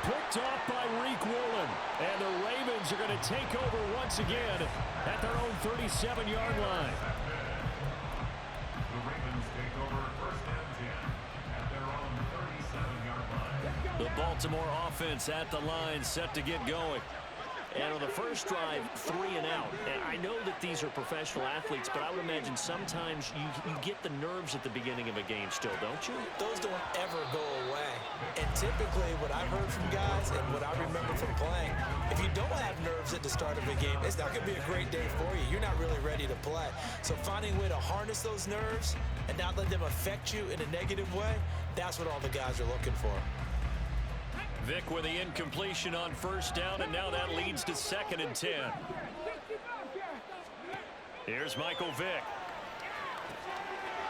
[SPEAKER 1] Picked off by Reek Woolen. And the Ravens are going to take over once again at their own 37-yard line.
[SPEAKER 4] The Ravens take over 1st and 10 at their own 37-yard line.
[SPEAKER 1] The Baltimore offense at the line, set to get going. And on the first drive, 3 and out. And I know that these are professional athletes, but I would imagine sometimes you get the nerves at the beginning of a game still, don't you?
[SPEAKER 2] Those don't ever go away. And typically what I've heard from guys and what I remember from playing, if you don't have nerves at the start of a game, it's not going to be a great day for you. You're not really ready to play. So finding a way to harness those nerves and not let them affect you in a negative way, that's what all the guys are looking for.
[SPEAKER 1] Vick with the incompletion on first down, and now that leads to 2nd and 10. Here's Michael Vick.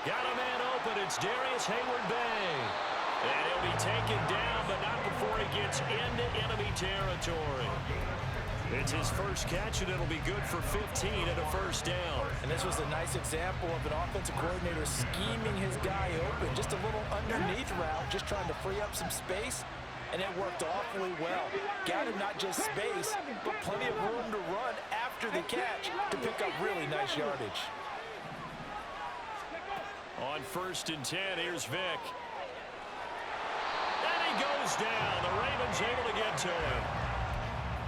[SPEAKER 1] Got a man open. It's Darius Hayward-Bay. And he'll be taken down, but not before he gets into enemy territory. It's his first catch, and it'll be good for 15 and a first down.
[SPEAKER 3] And this was a nice example of an offensive coordinator scheming his guy open. Just a little underneath route, just trying to free up some space. And it worked awfully well. Got him not just space, but plenty of room to run after the catch to pick up really nice yardage.
[SPEAKER 1] On 1st and 10, here's Vick. And he goes down. The Ravens able to get to him.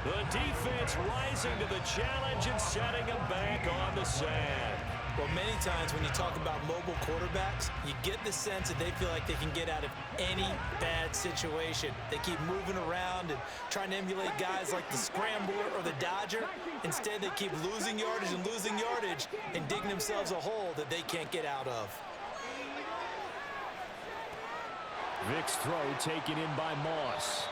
[SPEAKER 1] The defense rising to the challenge and setting him back on the sand.
[SPEAKER 2] Well, many times when you talk about mobile quarterbacks, you get the sense that they feel like they can get out of any bad situation. They keep moving around and trying to emulate guys like the Scrambler or the Dodger. Instead, they keep losing yardage and digging themselves a hole that they can't get out of.
[SPEAKER 1] Vick's throw taken in by Moss.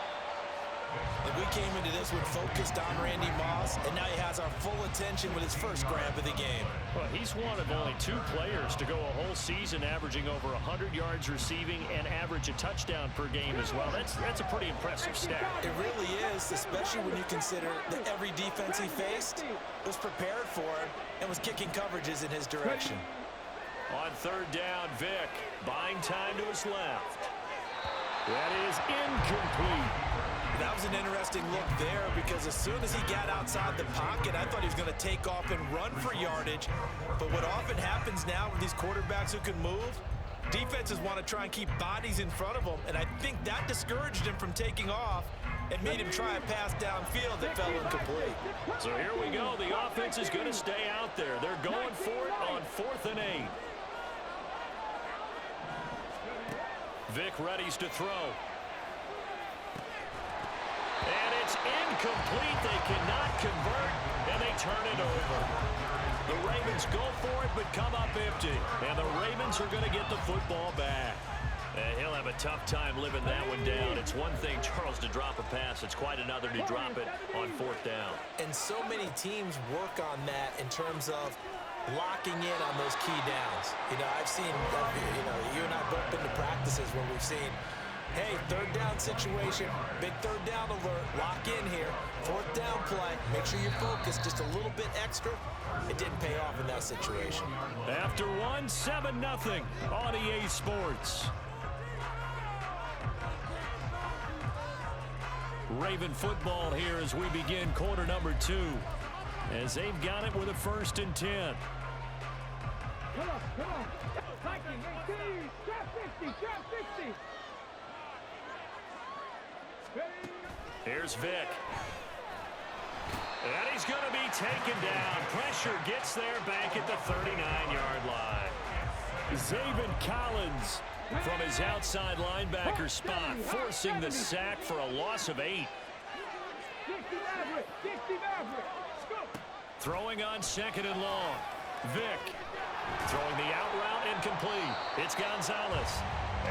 [SPEAKER 2] And we came into this one focused on Randy Moss, and now he has our full attention with his first grab of the game.
[SPEAKER 1] Well, he's one of only 2 players to go a whole season averaging over 100 yards receiving and average a touchdown per game as well. That's a pretty impressive stat.
[SPEAKER 2] It really is, especially when you consider that every defense he faced was prepared for him and was kicking coverages in his direction.
[SPEAKER 1] On 3rd down, Vick buying time to his left. That is incomplete.
[SPEAKER 2] That was an interesting look there because as soon as he got outside the pocket, I thought he was going to take off and run for yardage. But what often happens now with these quarterbacks who can move, defenses want to try and keep bodies in front of them, and I think that discouraged him from taking off and made him try a pass downfield that fell incomplete.
[SPEAKER 1] So here we go. The offense is going to stay out there. They're going for it on 4th and 8. Vick readies to throw. And it's incomplete. They cannot convert, and they turn it over. The Ravens go for it, but come up empty. And the Ravens are going to get the football back. And he'll have a tough time living that one down. It's one thing, Charles, to drop a pass. It's quite another to drop it on 4th down.
[SPEAKER 2] And so many teams work on that in terms of locking in on those key downs. You know, I've seen, you and I both been to practices when we've seen, hey, 3rd down situation, big 3rd down alert, lock in here, 4th down play, make sure you're focused just a little bit extra. It didn't pay off in that situation.
[SPEAKER 1] After 7-0 on EA Sports. Raven football here as we begin quarter number 2. As they've got it with a 1st and 10.
[SPEAKER 10] Come on. Trap 50.
[SPEAKER 1] Here's Vick. And he's going to be taken down. Pressure gets there back at the 39-yard line. Zaven Collins from his outside linebacker spot, forcing the sack for a loss of 8. Throwing on 2nd and long. Vick. Throwing the out route incomplete. It's Gonzalez.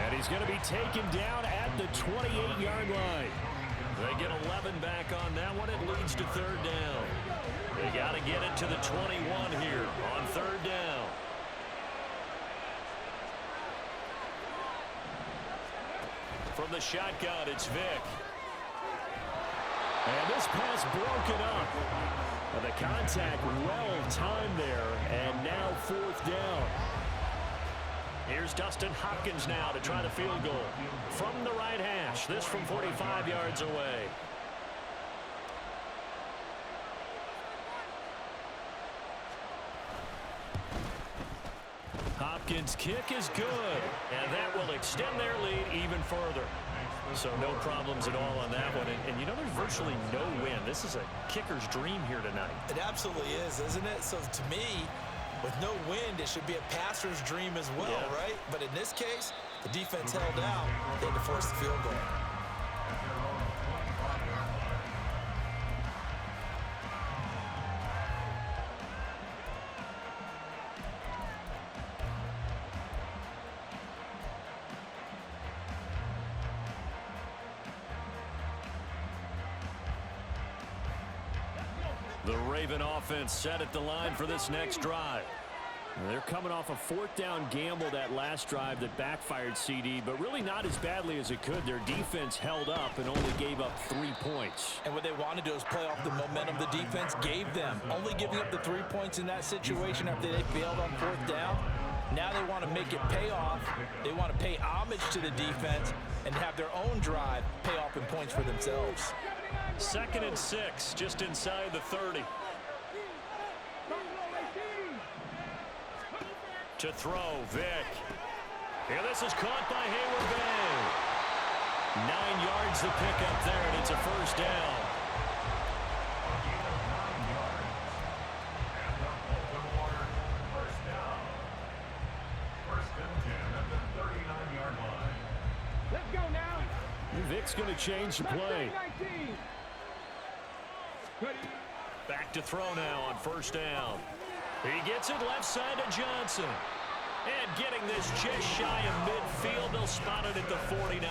[SPEAKER 1] And he's going to be taken down at the 28-yard line. They get 11 back on that one. It leads to third down. They got to get it to the 21 here on third down. From the shotgun, it's Vick. And this pass broken up. And the contact well-timed there, and now fourth down. Here's Dustin Hopkins now to try the field goal. From the right hash, this from 45 yards away. Hopkins' kick is good, and that will extend their lead even further. So no problems at all on that one. And you know, there's virtually no win. This is a kicker's dream here tonight.
[SPEAKER 2] It absolutely is, isn't it? So to me, with no wind, it should be a passer's dream as well, right? But in this case, the defense held out. They had to force the field goal.
[SPEAKER 1] The Raven offense set at the line for this next drive. They're coming off a fourth down gamble that last drive that backfired CD, but really not as badly as it could. Their defense held up and only gave up 3 points.
[SPEAKER 3] And what they wanted to do is play off the momentum the defense gave them. Only giving up the 3 points in that situation after they failed on fourth down. Now they want to make it pay off. They want to pay homage to the defense and have their own drive pay off in points for themselves.
[SPEAKER 1] 2nd and 6, just inside the 30. To throw, Vick. Here, this is caught by Hayward Bay. 9 yards the pickup there, and it's a first down.
[SPEAKER 4] First and 10 at the 39-yard line.
[SPEAKER 10] Let's go now.
[SPEAKER 1] Vick's going to change the play. Back to throw now on first down. He gets it left side to Johnson. And getting this just shy of midfield, they'll spot it at the 49.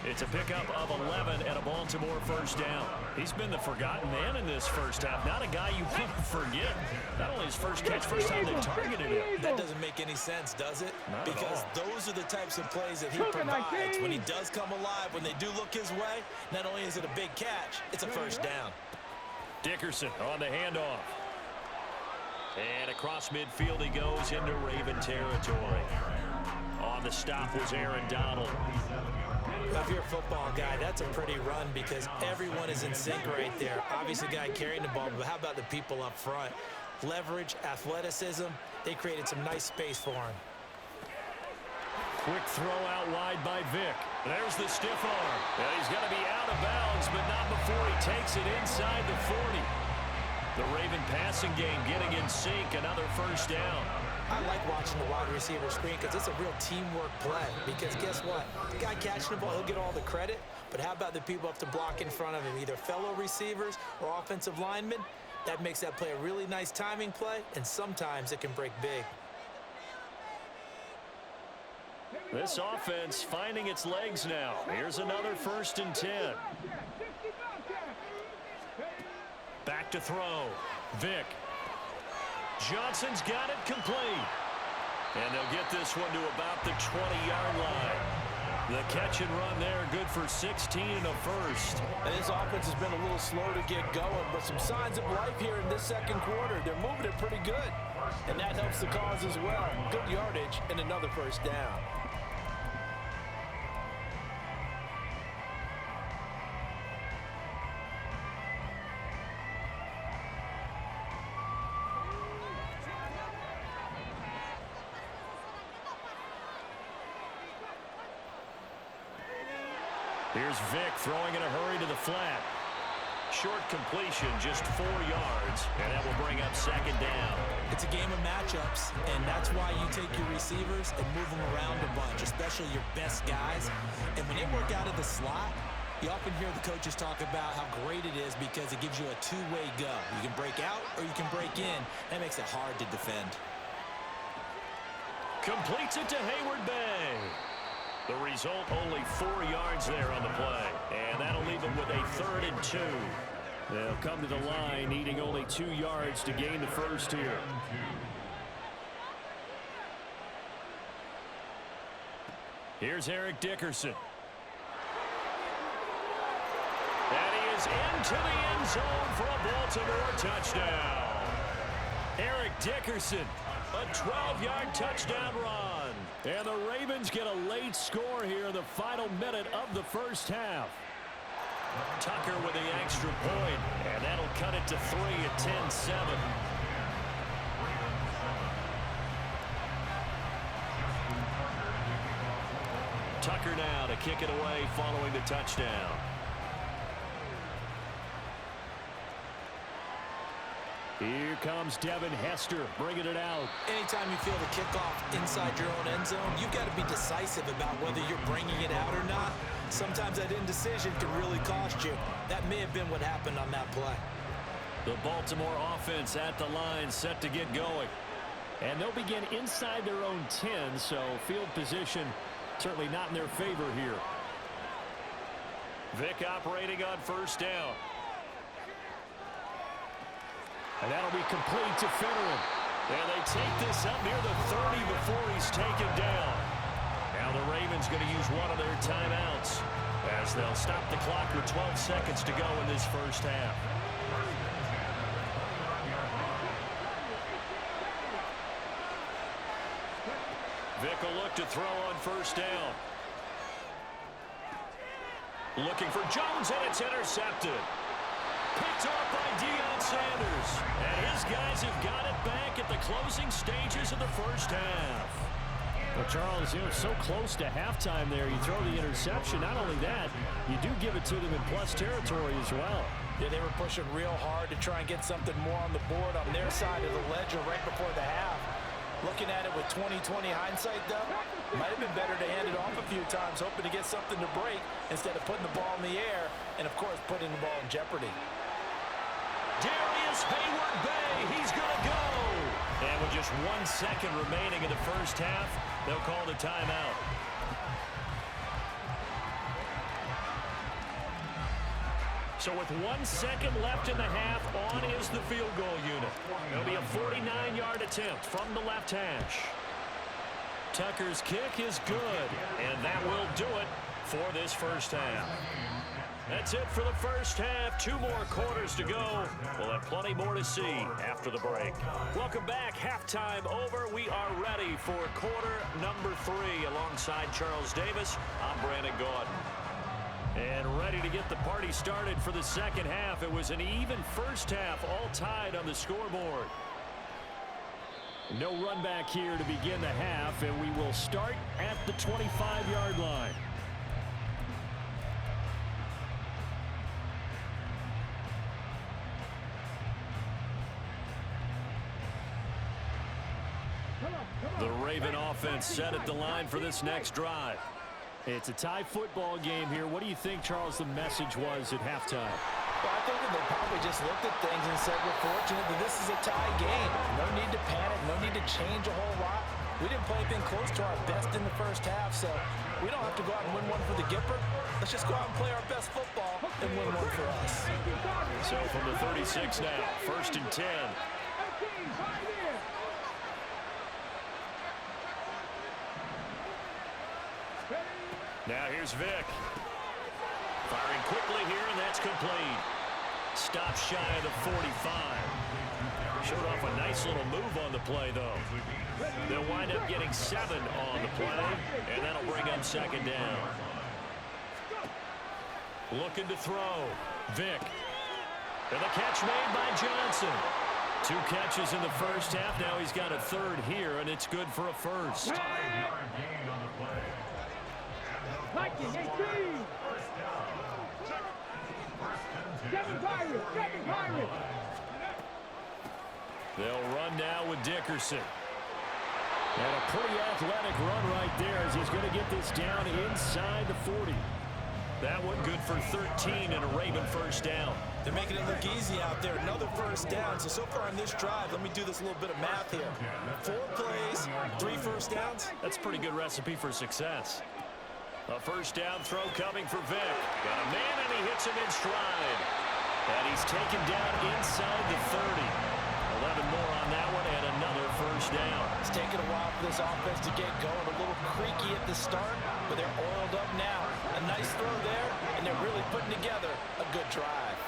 [SPEAKER 1] It's a pickup of 11 and a Baltimore first down. He's been the forgotten man in this first half. Not a guy you want to forget. Not only his first catch, first time they targeted him.
[SPEAKER 2] That doesn't make any sense, does it?
[SPEAKER 1] Not
[SPEAKER 2] because
[SPEAKER 1] at all.
[SPEAKER 2] those are the types of plays that he provides. When he does come alive, when they do look his way, not only is it a big catch, it's a first down.
[SPEAKER 1] Dickerson on the handoff. And across midfield he goes into Raven territory. On the stop was Aaron Donald.
[SPEAKER 2] If you're a football guy, that's a pretty run because everyone is in sync right there. Obviously, the guy carrying the ball, but how about the people up front? Leverage, athleticism, they created some nice space for him.
[SPEAKER 1] Quick throw out wide by Vick. There's the stiff arm. And he's going to be out of bounds, but not before he takes it inside the 40. The Raven passing game getting in sync, another first down.
[SPEAKER 2] I like watching the wide receiver screen because it's a real teamwork play. Because guess what? The guy catching the ball, he'll get all the credit. But how about the people up to block in front of him, either fellow receivers or offensive linemen? That makes that play a really nice timing play, and sometimes it can break big.
[SPEAKER 1] This offense finding its legs now. Here's another 1st and 10. Back to throw. Vick. Johnson's got it complete. And they'll get this one to about the 20-yard line. The catch and run there, good for 16 and a first.
[SPEAKER 3] And this offense has been a little slow to get going, but some signs of life here in this second quarter. They're moving it pretty good, and that helps the cause as well. Good yardage and another first down.
[SPEAKER 1] Here's Vick throwing in a hurry to the flat. Short completion, just 4 yards, and that will bring up second down.
[SPEAKER 2] It's a game of matchups, and that's why you take your receivers and move them around a bunch, especially your best guys. And when they work out of the slot, you often hear the coaches talk about how great it is because it gives you a two-way go. You can break out or you can break in. That makes it hard to defend.
[SPEAKER 1] Completes it to Hayward Bay. The result, only 4 yards there on the play. And that'll leave them with a 3rd and 2. They'll come to the line needing only 2 yards to gain the first here. Here's Eric Dickerson. And he is into the end zone for a Baltimore touchdown. Eric Dickerson, a 12-yard touchdown run. And the Ravens get a late score here in the final minute of the first half. Tucker with the extra point, and that'll cut it to 3 at 10-7. Tucker now to kick it away following the touchdown. Here comes Devin Hester bringing it out.
[SPEAKER 2] Anytime you feel the kickoff inside your own end zone, you've got to be decisive about whether you're bringing it out or not. Sometimes that indecision can really cost you. That may have been what happened on that play.
[SPEAKER 1] The Baltimore offense at the line set to get going. And they'll begin inside their own 10, so field position certainly not in their favor here. Vick operating on first down. And that'll be complete to Finneran. And they take this up near the 30 before he's taken down. Now the Ravens going to use one of their timeouts as they'll stop the clock with 12 seconds to go in this first half. Vick will look to throw on first down. Looking for Jones, and it's intercepted. Picked off by Deion Sanders. And his guys have got it back at the closing stages of the first half.
[SPEAKER 11] Well, Charles, so close to halftime there. You throw the interception. Not only that, you do give it to them in plus territory as well.
[SPEAKER 3] Yeah, they were pushing real hard to try and get something more on the board on their side of the ledger right before the half. Looking at it with 20/20 hindsight, though, might have been better to hand it off a few times, hoping to get something to break instead of putting the ball in the air and, of course, putting the ball in jeopardy.
[SPEAKER 1] Darius Hayward-Bay, he's going to go. And with just 1 second remaining in the first half, they'll call the timeout. So with 1 second left in the half, on is the field goal unit. It'll be a 49-yard attempt from the left hash. Tucker's kick is good, and that will do it for this first half. That's it for the first half. 2 more quarters to go. We'll have plenty more to see after the break. Welcome back. Halftime over. We are ready for quarter number 3 alongside Charles Davis. I'm Brandon Gordon. And ready to get the party started for the second half. It was an even first half, all tied on the scoreboard. No run back here to begin the half, and we will start at the 25-yard line. The Raven offense set at the line for this next drive.
[SPEAKER 11] It's a tie football game here. What do you think, Charles, the message was at halftime?
[SPEAKER 3] Well, I think that they probably just looked at things and said, we're fortunate that this is a tie game. No need to panic. No need to change a whole lot. We didn't play anything close to our best in the first half, so we don't have to go out and win one for the Gipper. Let's just go out and play our best football and win one for us.
[SPEAKER 1] So from the 36 now, 1st and 10. Now here's Vick. Firing quickly here, and that's complete. Stop shy of the 45. Showed off a nice little move on the play, though. They'll wind up getting 7 on the play, and that'll bring up second down. Looking to throw. Vick. And the catch made by Johnson. 2 catches in the first half. Now he's got a 3rd here, and it's good for a first.
[SPEAKER 4] 5-yard gain on the play.
[SPEAKER 10] Viking, 18! Seven Pirates!
[SPEAKER 1] They'll run now with Dickerson. And a pretty athletic run right there as he's going to get this down inside the 40.
[SPEAKER 11] That one good for 13 and a Raven first down.
[SPEAKER 3] They're making it look easy out there. Another first down. So far on this drive, let me do this little bit of math here. 4 plays, 3 first downs.
[SPEAKER 11] That's a pretty good recipe for success. A first down throw coming for Vick. Got a man, and he hits him in stride. And he's taken down inside the 30. 11 more on that one, and another first down.
[SPEAKER 3] It's taken a while for this offense to get going. A little creaky at the start, but they're oiled up now. A nice throw there, and they're really putting together a good drive.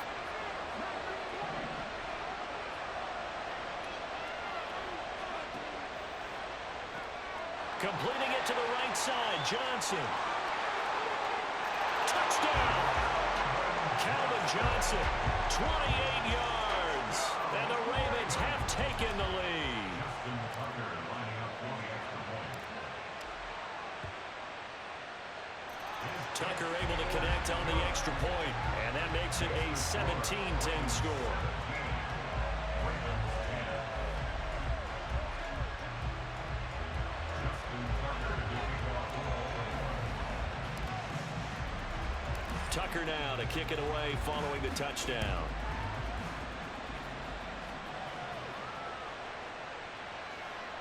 [SPEAKER 11] Completing it to the right side, Johnson. Touchdown! Calvin Johnson, 28 yards. And the Ravens have taken the lead. Tucker able to connect on the extra point, and that makes it a 17-10 score. Tucker now to kick it away following the touchdown.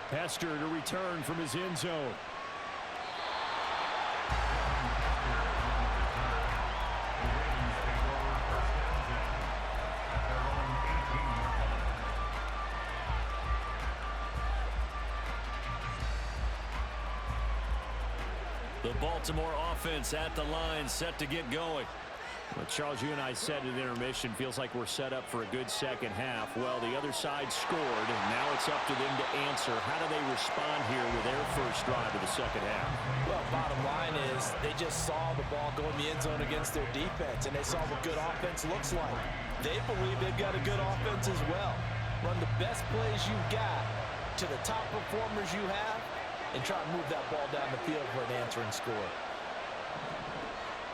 [SPEAKER 11] Hester to return from his end zone. The Baltimore offense at the line, set to get going. Well, Charles, you and I said at intermission, feels like we're set up for a good second half. Well, the other side scored, and now it's up to them to answer. How do they respond here with their first drive of the second half?
[SPEAKER 3] Well, bottom line is they just saw the ball go in the end zone against their defense, and they saw what good offense looks like. They believe they've got a good offense as well. Run the best plays you've got to the top performers you have, and try to move that ball down the field for an answering score.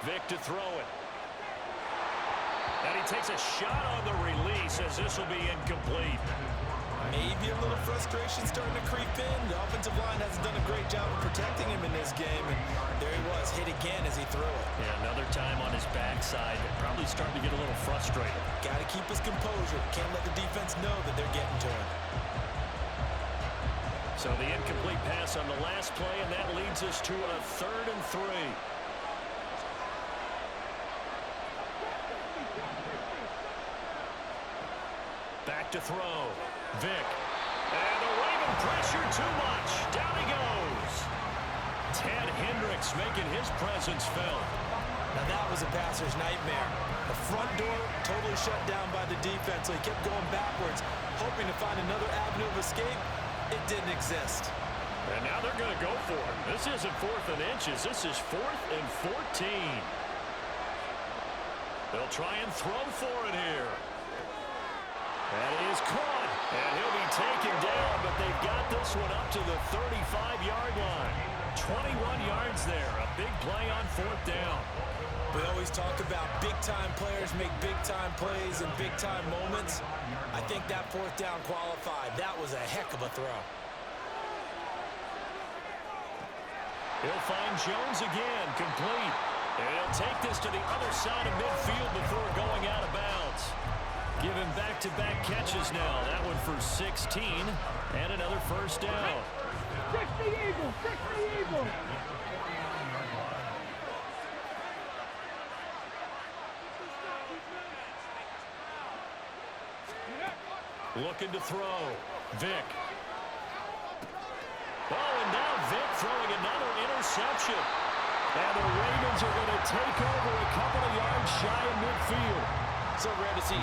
[SPEAKER 11] Vick to throw it. And he takes a shot on the release as this will be incomplete.
[SPEAKER 3] Maybe a little frustration starting to creep in. The offensive line hasn't done a great job of protecting him in this game. And there he was, hit again as he threw it.
[SPEAKER 11] Yeah, another time on his backside. Probably starting to get a little frustrated.
[SPEAKER 3] Got to keep his composure. Can't let the defense know that they're getting to him.
[SPEAKER 11] So the incomplete pass on the last play, and that leads us to a 3rd and 3. Back to throw. Vick. And the Raven pressure too much. Down he goes. Ted Hendricks making his presence felt.
[SPEAKER 3] Now that was a passer's nightmare. The front door totally shut down by the defense, so he kept going backwards, hoping to find another avenue of escape. It didn't exist.
[SPEAKER 11] And now they're going to go for it. This isn't 4th and inches. This is 4th and 14. They'll try and throw for it here. That is caught. And he'll be taken down, but they've got this one up to the 35-yard line. 21 yards there. A big play on 4th down.
[SPEAKER 3] We always talk about big-time players make big-time plays in big-time moments. I think that 4th down qualified. That was a heck of a throw.
[SPEAKER 11] He'll find Jones again, complete. And he'll take this to the other side of midfield before going out of bounds. Give him back-to-back catches now. That one for 16 and another first down.
[SPEAKER 10] 60 Eagles, 60 Eagles.
[SPEAKER 11] Looking to throw. Vick. Oh, and now Vick throwing another interception. And the Ravens are going to take over a couple of yards shy of midfield.
[SPEAKER 3] So rare to see